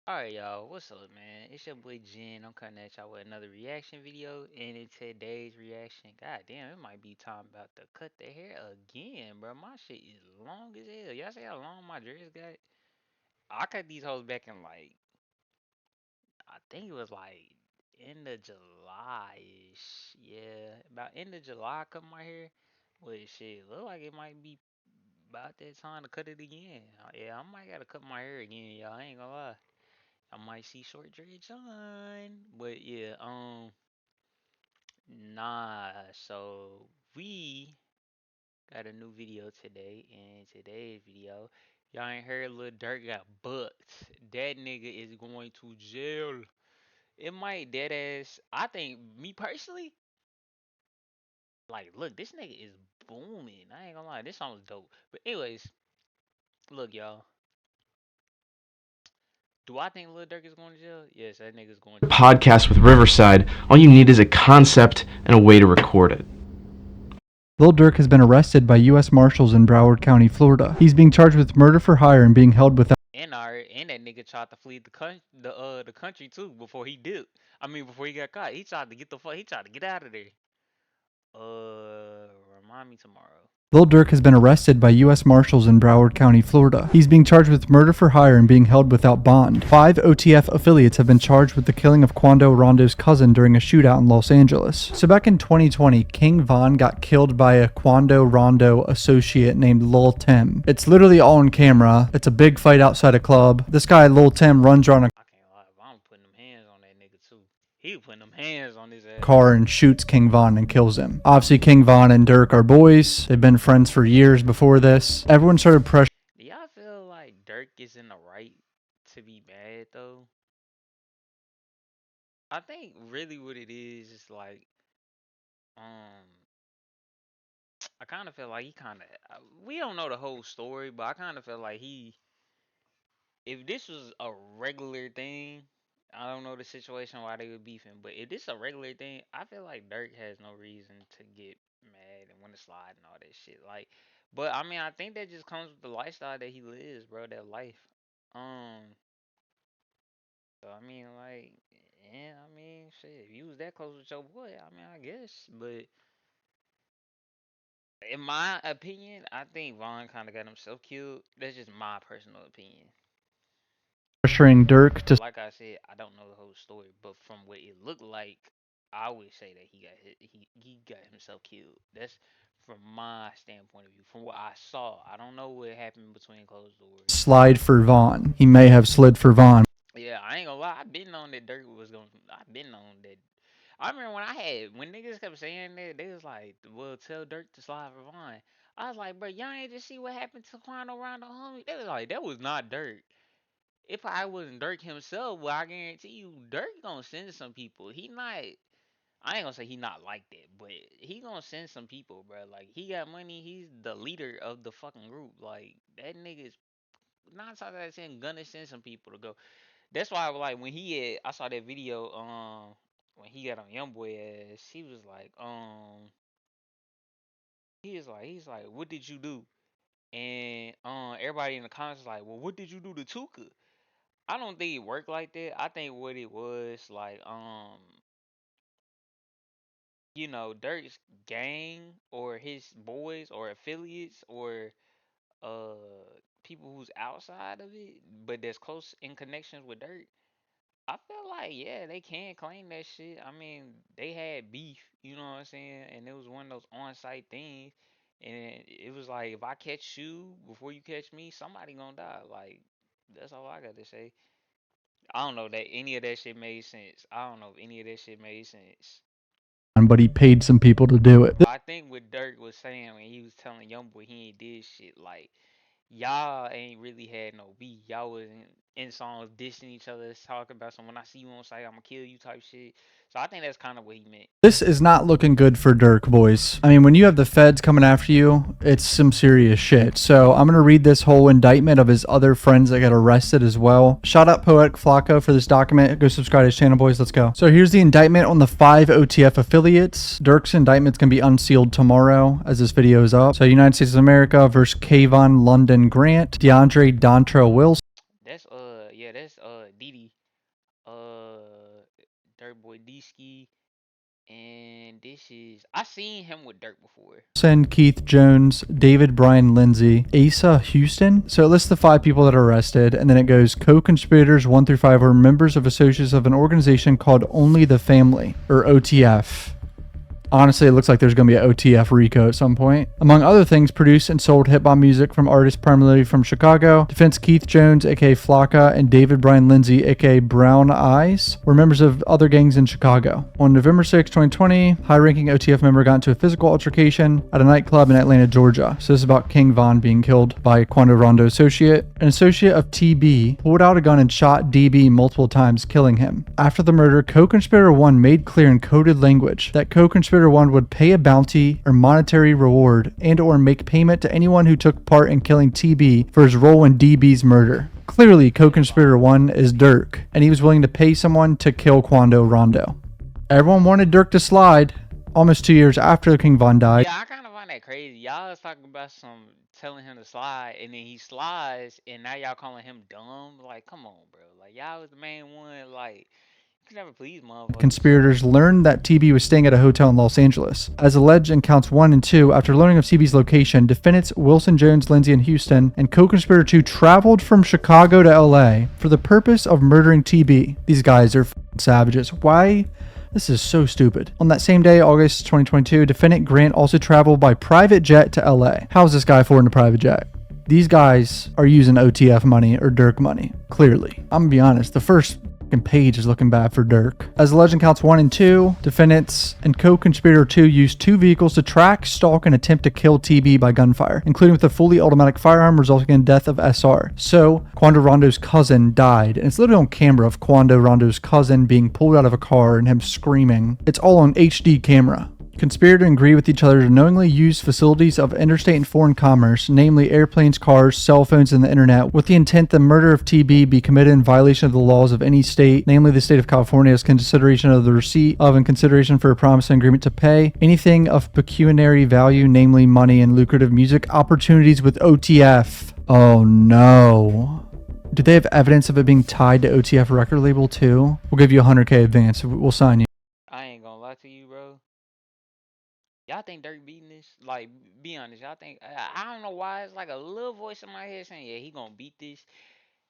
Alright, y'all, what's up, man? It's your boy Jen. I'm coming at y'all with another reaction video. And in today's reaction, god damn, it might be time about to cut the hair again, bro. My shit is long as hell. Y'all see how long my dress got? I cut these hoes back in I think it was end of July-ish. Yeah, about end of July, I cut my hair. But shit, look like it might be about that time to cut it again. Yeah, I might gotta cut my hair again, y'all. I ain't gonna lie. I might see short dreads on. But yeah, nah. So we got a new video today, and today's video, y'all ain't heard Lil Durk got booked. That nigga is going to jail. It might dead ass. I think me personally, like, look, this nigga is booming. I ain't gonna lie, this song was dope. But anyways, look, y'all. Do I think Lil Durk is going to jail? Yes, that nigga's going to jail. Podcast with Riverside, all you need is a concept and a way to record it. Lil Durk has been arrested by U.S. Marshals in Broward County, Florida. He's being charged with murder for hire and being held without. And that nigga tried to flee the country too before he did. I mean before he got caught. He tried to he tried to get out of there. Remind me tomorrow. Lil Durk has been arrested by U.S. Marshals in Broward County, Florida. He's being charged with murder for hire and being held without bond. 5 OTF affiliates have been charged with the killing of Quando, Rondo's cousin, during a shootout in Los Angeles. So back in 2020, King Von got killed by a Quando Rondo associate named Lil Tim. It's literally all on camera. It's a big fight outside a club. This guy, Lil Tim, runs around a I can't lie, but I'm putting them hands on that nigga too. He was putting them hands on his ass. car and shoots King Von and kills him. Obviously, King Von and Durk are boys. They've been friends for years before this. Everyone started pressuring. Do y'all feel like Durk is in the right to be mad though? I think really what it is like um I kind of feel like he kind of we don't know the whole story, but I kind of feel like if this was a regular thing, I don't know the situation why they were beefing, but if this a regular thing, I feel like Dirk has no reason to get mad and want to slide and all that shit. Like, but I mean, I think that just comes with the lifestyle that he lives, bro. That life. Um. So I mean, like, yeah. I mean, shit. If you was that close with your boy, I mean, I guess. But in my opinion, I think Vaughn kind of got himself killed. That's just my personal opinion. Pressuring Durk to. Like I said, I don't know the whole story, but from what it looked like, I would say that he got hit, he got himself killed. That's from my standpoint of view. From what I saw, I don't know what happened between closed doors. Slide for Vaughn. He may have slid for Vaughn. Yeah, I ain't gonna lie. I've been on that Dirk was going. I've been on that. I remember when niggas kept saying that, they was like, "Well, tell Dirk to slide for Vaughn." I was like, "Bro, y'all ain't just see what happened to Quando Rondo, homie." They was like, "That was not Dirk." If I wasn't Dirk himself, well, I guarantee you, Dirk gonna send some people. He not. I ain't gonna say he not like that, but he gonna send some people, bro. Like he got money. He's the leader of the fucking group. Like that nigga's nine times out of ten gonna send some people to go. That's why I was like when I saw that video. When he got on YoungBoy ass, he was like, he's like, what did you do? And everybody in the comments was like, well, what did you do to Tuka? I don't think it worked like that. I think what it was like, Dirk's gang or his boys or affiliates or uh people who's outside of it, but that's close in connections with Dirk. I feel like yeah, they can claim that shit. I mean, they had beef, you know what I'm saying, and it was one of those on-site things, and it was like if I catch you before you catch me, somebody gonna die. Like that's all I got to say. I don't know that any of that shit made sense. I don't know if any of that shit made sense. But he paid some people to do it. I think what Dirk was saying when he was telling YoungBoy he ain't did shit, like y'all ain't really had no beef. Y'all was in songs dissing each other, talking about some when I see you on site, I'ma kill you type shit. So I think that's kind of what he meant. This is not looking good for Durk, boys. I mean, when you have the feds coming after you, it's some serious shit. So I'm going to read this whole indictment of his other friends that got arrested as well. Shout out Poetic Flacco for this document. Go subscribe to his channel, boys. Let's go. So here's the indictment on the 5 OTF affiliates. Durk's indictment's going to be unsealed tomorrow as this video is up. So United States of America versus Kayvon London Grant, DeAndre Dontre Wilson. That's yeah, that's Didi, uh, Dirt Boy D-Ski, and this is I seen him with Dirk before. Wilson, Keith Jones, David Brian Lindsay, Asa Houston. So it lists the 5 people that are arrested, and then it goes co-conspirators 1 through 5 were members of associates of an organization called Only the Family, or OTF. Honestly, it looks like there's going to be an OTF RICO at some point. Among other things, produced and sold hip-hop music from artists primarily from Chicago. Defense Keith Jones, aka Flocka, and David Brian Lindsay, aka Brown Eyes, were members of other gangs in Chicago. On November 6, 2020, high-ranking OTF member got into a physical altercation at a nightclub in Atlanta, Georgia. So this is about King Von being killed by Quando Rondo associate. An associate of TB pulled out a gun and shot DB multiple times, killing him. After the murder, co-conspirator 1 made clear in coded language that co-conspirator 1 would pay a bounty or monetary reward and or make payment to anyone who took part in killing TB for his role in DB's murder. Clearly, co-conspirator 1 is Durk, and he was willing to pay someone to kill Quando Rondo. Everyone wanted Durk to slide almost 2 years after King Von died. Yeah, I kind of find that crazy. Y'all was talking about some telling him to slide, and then he slides, and now y'all calling him dumb. Like, come on, bro. Like, y'all was the main one. Like, you can never please motherfuckers. Conspirators learned that TB was staying at a hotel in Los Angeles. As alleged in counts 1 and 2, after learning of TB's location, defendants Wilson, Jones, Lindsay, and Houston and co-conspirator 2 traveled from Chicago to LA for the purpose of murdering TB. These guys are savages. Why? This is so stupid. On that same day, August 2022, defendant Grant also traveled by private jet to LA. How is this guy affording a private jet? These guys are using OTF money or Durk money, clearly. I'm gonna be honest, the first page is looking bad for Durk. As alleged in counts 1 and 2, defendants and co-conspirator 2 used 2 vehicles to track, stalk, and attempt to kill TB by gunfire, including with a fully automatic firearm, resulting in death of SR. So, Quando Rondo's cousin died, and it's literally on camera of Quando Rondo's cousin being pulled out of a car and him screaming. It's all on HD camera. Conspirator and agree with each other to knowingly use facilities of interstate and foreign commerce, namely airplanes, cars, cell phones, and the internet, with the intent the murder of TB be committed in violation of the laws of any state, namely the state of California, as consideration of the receipt of and consideration for a promise and agreement to pay anything of pecuniary value, namely money and lucrative music opportunities with OTF. Oh no. Do they have evidence of it being tied to OTF record label too? We'll give you $100K advance. We'll sign you. I ain't gonna lie to you, bro. Y'all think Dirk beating this? Like, be honest. Y'all think I don't know why it's like a little voice in my head saying, yeah, he gonna beat this.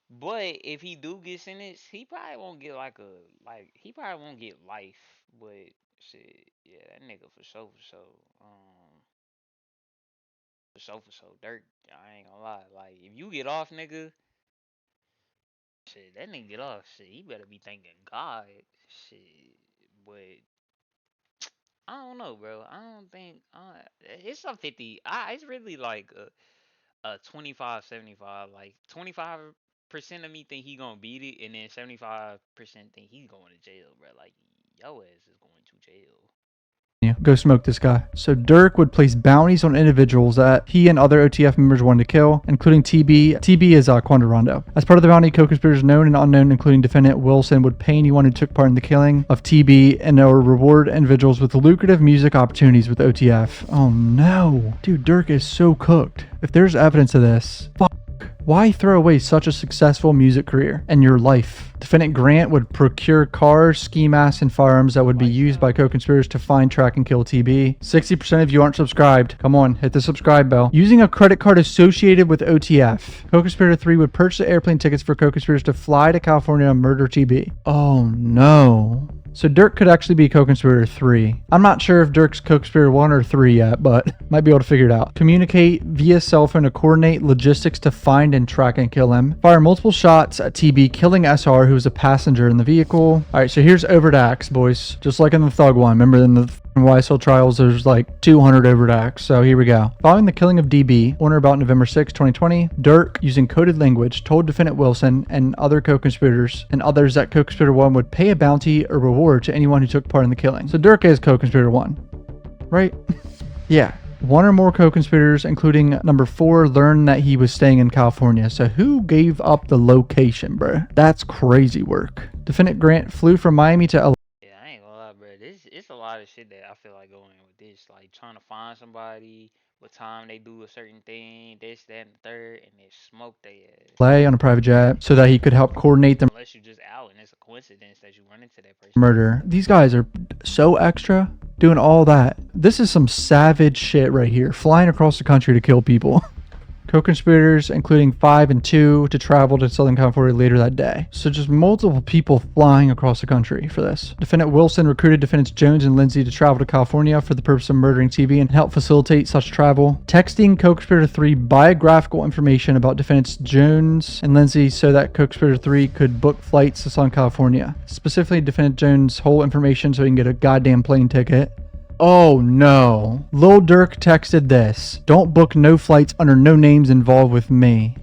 But if he do get sentenced, he probably won't get he probably won't get life. But shit, yeah, that nigga for sure, for sure. For sure, Dirk. I ain't gonna lie. Like, if you get off, nigga, shit, that nigga get off. Shit, he better be thanking God. Shit, but I don't know, bro. I don't think it's a 50. It's really like a 25-75. Like 25% of me think he gonna beat it, and then 75% think he's going to jail, bro. Like yo ass is going to jail. Go smoke this guy. So Durk would place bounties on individuals that he and other OTF members wanted to kill, including TB. TB is Quando Rondo. As part of the bounty, co-conspirators known and unknown, including defendant Wilson, would pay anyone who took part in the killing of TB and or reward individuals with lucrative music opportunities with OTF. Oh no. Dude, Durk is so cooked. If there's evidence of this, fuck. Why throw away such a successful music career and your life? Defendant Grant would procure cars, ski masks, and firearms that would be used by co-conspirators to find, track, and kill TB. 60% of you aren't subscribed. Come on, hit the subscribe bell. Using a credit card associated with OTF, co-conspirator 3 would purchase airplane tickets for co-conspirators to fly to California to murder TB. Oh no. So Durk could actually be co-conspirator 3. I'm not sure if Durk's co-conspirator 1 or 3 yet, but might be able to figure it out. Communicate via cell phone to coordinate logistics to find and track and kill him. Fire multiple shots at TB, killing SR, who was a passenger in the vehicle. Alright, so here's overt acts, boys. Just like in the Thug one. Remember in the YSL trials, there's like 200 overt acts. So here we go. Following the killing of DB, on or about November 6, 2020, Durk, using coded language, told defendant Wilson and other co-conspirators and others that co-conspirator 1 would pay a bounty or reward to anyone who took part in the killing. So Durk is co-conspirator 1, right? Yeah. 1 or more co-conspirators, including number 4, learned that he was staying in California. So who gave up the location, bro? That's crazy work. Defendant Grant flew from Miami to LA. Yeah, I ain't gonna lie, bro. It's a lot of shit that I feel like going with this. Like trying to find somebody, What time they do a certain thing, this, that, and the third, and then smoke they ass. LA on a private jet so that he could help coordinate the Unless you just out and it's a coincidence that you run into that person. murder. These guys are so extra doing all that. This is some savage shit right here, flying across the country to kill people. Co-conspirators, including 5 and 2, to travel to Southern California later that day. So just multiple people flying across the country for this. Defendant Wilson recruited defendants Jones and Lindsay to travel to California for the purpose of murdering TB and help facilitate such travel, texting co-conspirator 3 biographical information about defendants Jones and Lindsay so that co-conspirator 3 could book flights to Southern California. Specifically, defendant Jones' whole information so he can get a goddamn plane ticket. Oh no. Lil Durk texted this. Don't book no flights under no names involved with me.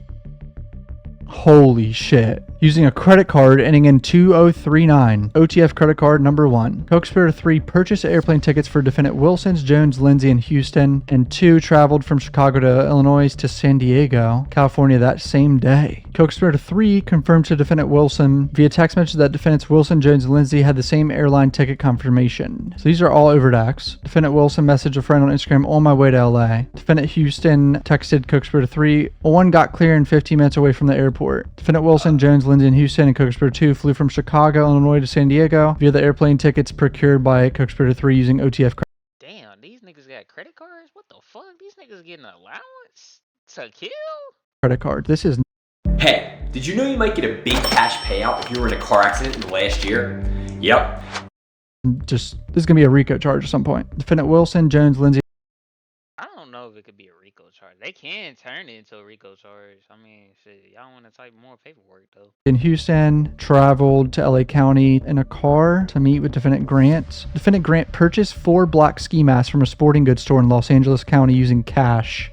Holy shit. Using a credit card ending in 2039. OTF credit card number 1. Co-conspirator 3 purchased airplane tickets for defendant Wilson's, Jones, Lindsay, and Houston, and 2 traveled from Chicago to Illinois to San Diego, California that same day. Co-conspirator 3 confirmed to defendant Wilson via text message that defendants Wilson, Jones, and Lindsay had the same airline ticket confirmation. So these are all overdax. Defendant Wilson messaged a friend on Instagram, on my way to LA. Defendant Houston texted co-conspirator 3, one got clear in 15 minutes away from the airport. Defendant Wilson, Jones, Lindsay, and Houston and co-conspirator 2 flew from Chicago, Illinois to San Diego via the airplane tickets procured by co-conspirator 3 using OTF credit. Damn, these niggas got credit cards? What the fuck? These niggas getting an allowance to kill? Credit card. This is Hey, did you know you might get a big cash payout if you were in a car accident in the last year? Yep. this is gonna be a RICO charge at some point. Defendant Wilson, Jones, Lindsay, I don't know if it could be a RICO charge. They can turn it into a RICO charge. I mean, shit, y'all want to type more paperwork though. in Houston traveled to LA County in a car to meet with defendant Grant. Defendant Grant purchased 4 black ski masks from a sporting goods store in Los Angeles County using cash.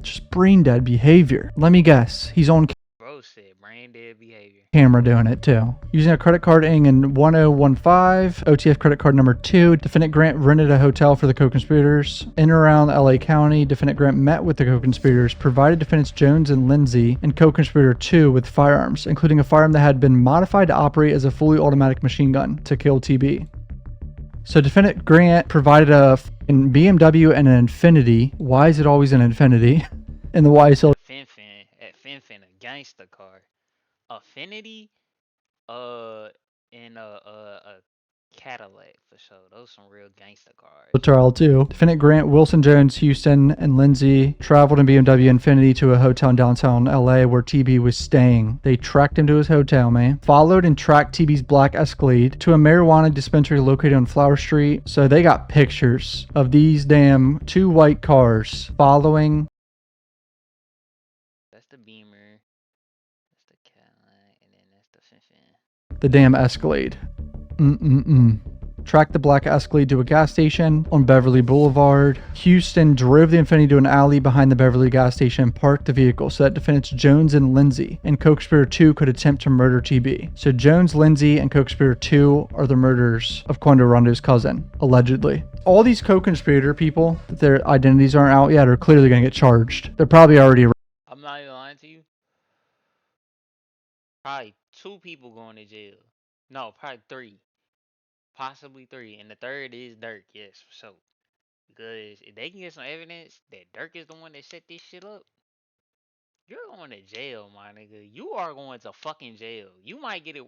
Just brain dead behavior. Let me guess. He's on Bro said brain dead behavior. camera doing it too. Using a credit card ending in 1015, OTF credit card number 2, defendant Grant rented a hotel for the co-conspirators. In and around LA County, defendant Grant met with the co-conspirators, provided defendants Jones and Lindsay and co-conspirator 2 with firearms, including a firearm that had been modified to operate as a fully automatic machine gun to kill TB. So defendant Grant provided a BMW and an Infiniti. Why is it always an Infiniti? In the YSL Finfin, at Finfin, a gangster car. Affinity, and a Cadillac for sure. Those some real gangster cars. trial too. Defendant Grant, Wilson, Jones, Houston, and Lindsay traveled in BMW Infiniti to a hotel in downtown LA where TB was staying. They tracked him to his hotel, man. Followed and tracked TB's black Escalade to a marijuana dispensary located on Flower Street. So they got pictures of these damn 2 white cars following. That's the Beamer. That's the Cadillac, and then that's the Finfin. The damn Escalade. Tracked the black Escalade to a gas station on Beverly Boulevard. Houston drove the Infiniti to an alley behind the Beverly gas station and parked the vehicle so that defendants Jones and Lindsay and co-conspirator 2 could attempt to murder TB. So Jones, Lindsay, and co-conspirator 2 are the murderers of Quando Rondo's cousin, allegedly. All these co-conspirator people, that their identities aren't out yet, are clearly going to get charged. They're probably already. I'm not even lying to you. Probably 2 people going to jail. No, probably 3. Possibly 3. And the third is Durk, yes, for sure. Because if they can get some evidence that Durk is the one that set this shit up, you're going to jail, my nigga. You are going to fucking jail. You might get it.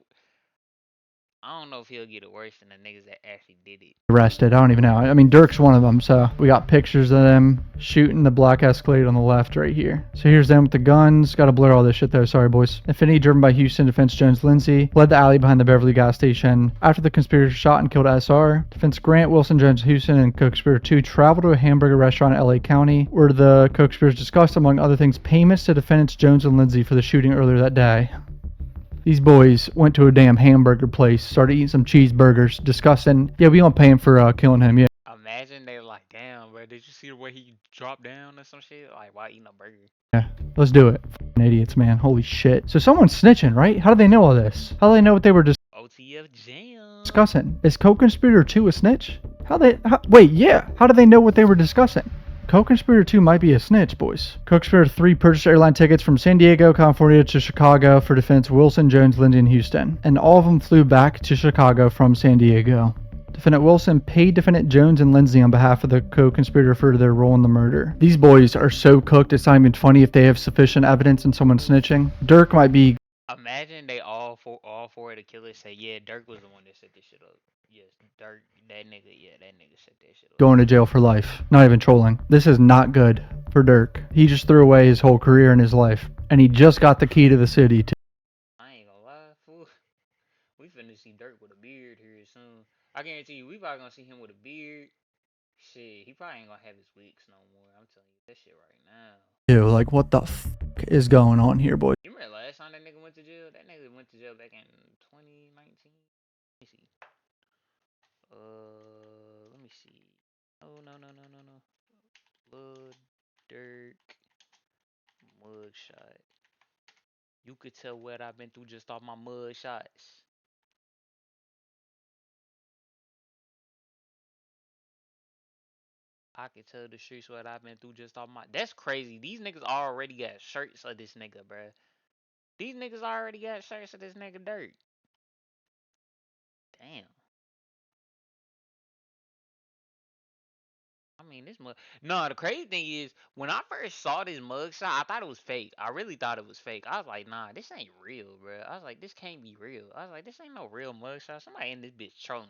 I don't know if he'll get it worse than the niggas that actually did it. Arrested. I don't even know. I mean, Durk's one of them, so we got pictures of them shooting the black Escalade on the left right here. So here's them with the guns. Gotta blur all this shit though. Sorry, boys. Infiniti, driven by Houston defense Jones Lindsay, led the alley behind the Beverly gas station. After the conspirators shot and killed SR, defense Grant, Wilson, Jones, Houston, and co-conspirator 2 traveled to a hamburger restaurant in LA County, where the co-conspirators discussed, among other things, payments to defendants Jones and Lindsay for the shooting earlier that day. These boys went to a damn hamburger place, started eating some cheeseburgers, discussing, yeah, we don't pay him for killing him, yeah. Imagine they like, damn, bro, did you see the way he dropped down or some shit? Like, while eating a burger? Yeah, let's do it. F***ing idiots, man. Holy shit. So someone's snitching, right? How do they know all this? How do they know what they were OTF jam. discussing? Is co-conspirator 2 a snitch? Wait, yeah. How do they know what they were discussing? Co-conspirator 2 might be a snitch, boys. Co-conspirator 3 purchased airline tickets from San Diego, California to Chicago for defendants Wilson, Jones, Lindsay, and Houston. And all of them flew back to Chicago from San Diego. Defendant Wilson paid Defendant Jones and Lindsay on behalf of the co-conspirator for their role in the murder. These boys are so cooked it's not even funny if they have sufficient evidence and someone snitching. Durk might be Imagine they all four of the killers say, yeah, Dirk was the one that set this shit up. Yes, Dirk, that nigga, yeah, that nigga set that shit up. going to jail for life. Not even trolling. This is not good for Durk. He just threw away his whole career and his life. And he just got the key to the city too. I ain't gonna lie, fool. We finna see Dirk with a beard here soon. I guarantee you, we probably gonna see him with a beard. Shit, he probably ain't gonna have his wigs no more. I'm telling you that shit right now. Like, what the is going on here, boys? You remember last time that nigga went to jail? That nigga went to jail back in 2019. Let me see. Let me see. Oh no no no no no. Lil Durk mugshot. You could tell what I've been through just off my mug shots. I could tell the streets what I've been through just off my. That's crazy. These niggas already got shirts of this nigga, bruh. These niggas already got shirts of this nigga Dirt. Damn. I mean, this mug. No, the crazy thing is, when I first saw this mugshot, I thought it was fake. I really thought it was fake. I was like, nah, this ain't real, bruh. I was like, this can't be real. I was like, this ain't no real mugshot. Somebody in this bitch trolling.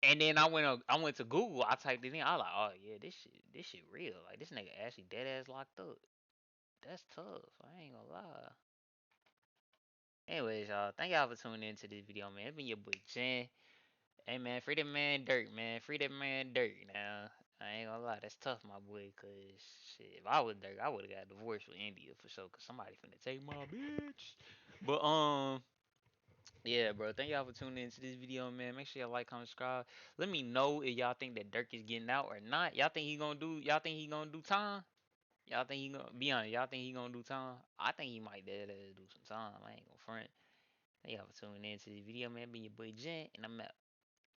And then I went to Google. I typed it in. I was like, oh yeah, this shit real. Like this nigga actually dead ass locked up. That's tough. I ain't gonna lie. Anyways, y'all, thank y'all for tuning into this video, man. It's been your boy Jen. Hey man, free that man Dirk, man. Free that man Dirk. Now, I ain't gonna lie, that's tough, my boy. Cause shit, if I was Dirk, I would have got divorced with India for sure. Cause somebody finna take my bitch. But yeah, bro. Thank y'all for tuning into this video, man. Make sure y'all like, comment, subscribe. Let me know if y'all think that Dirk is getting out or not. Y'all think he gonna do? Y'all think he gonna do time? Y'all think he gonna be honest? Y'all think he gonna do time? I think he might dead ass do some time. I ain't gonna front. Thank y'all for tuning in to this video, man. Be your boy Jen, and I'm out.